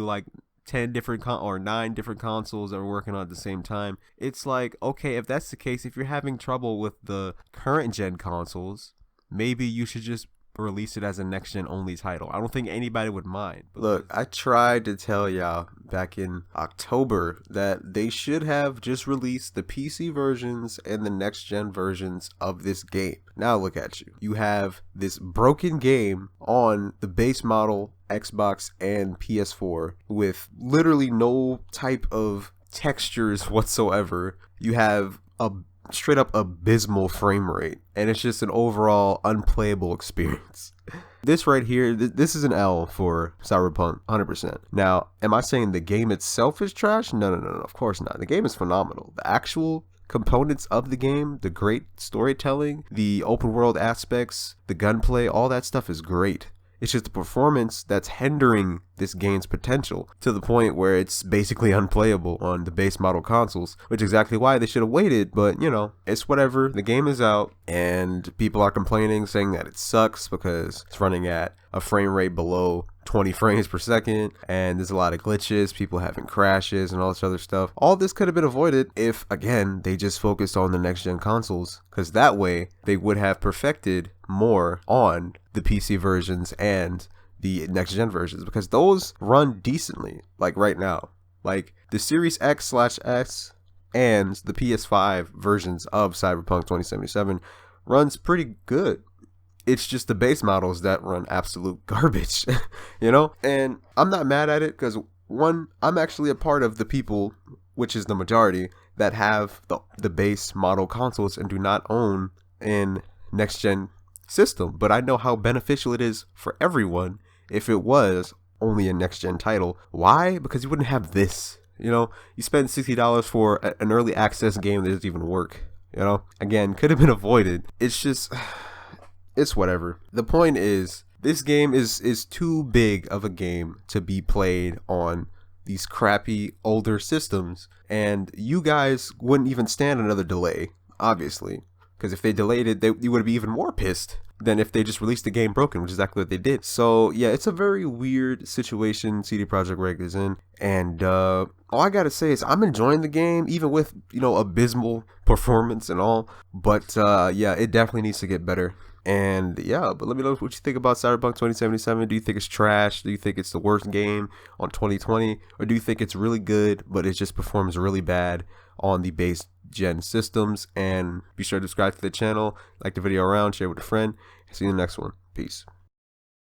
like 10 different or 9 different consoles that are working on at the same time. It's like, okay, if that's the case, if you're having trouble with the current gen consoles, maybe you should just release it as a next gen only title. I don't think anybody would mind. Look, I tried to tell y'all back in October that they should have just released the PC versions and the next gen versions of this game. Now look at you. You have this broken game on the base model Xbox and PS4 with literally no type of textures whatsoever. You have a straight up abysmal frame rate, and it's just an overall unplayable experience. This right here, this is an L for Cyberpunk, 100%. Now, am I saying the game itself is trash? No, of course not. The game is phenomenal. The actual components of the game, the great storytelling, the open world aspects, the gunplay, all that stuff is great. It's just the performance that's hindering this game's potential to the point where it's basically unplayable on the base model consoles, which is exactly why they should have waited. But, you know, it's whatever. The game is out and people are complaining, saying that it sucks because it's running at a frame rate below 20 frames per second, and there's a lot of glitches, people having crashes and all this other stuff. All this could have been avoided if, again, they just focused on the next gen consoles, because that way they would have perfected more on the PC versions and the next gen versions, because those run decently, like right now. Like the Series X/S and the PS5 versions of Cyberpunk 2077 runs pretty good. It's just the base models that run absolute garbage, you know? And I'm not mad at it because, one, I'm actually a part of the people, which is the majority, that have the base model consoles and do not own an next-gen system. But I know how beneficial it is for everyone if it was only a next-gen title. Why? Because you wouldn't have this, you know? You spend $60 for an early access game that doesn't even work, you know? Again, could have been avoided. It's just... it's whatever. The point is, this game is too big of a game to be played on these crappy older systems, and you guys wouldn't even stand another delay, obviously, because if they delayed it, you would be even more pissed than if they just released the game broken, which is exactly what they did. So yeah, it's a very weird situation CD Projekt RED is in, and all I gotta say is I'm enjoying the game, even with, you know, abysmal performance and all, but yeah, it definitely needs to get better. And yeah, but let me know what you think about Cyberpunk 2077. Do you think it's trash? Do you think it's the worst game on 2020? Or do you think it's really good, but it just performs really bad on the base gen systems? And be sure to subscribe to the channel, like the video around, share with a friend. See you in the next one. Peace.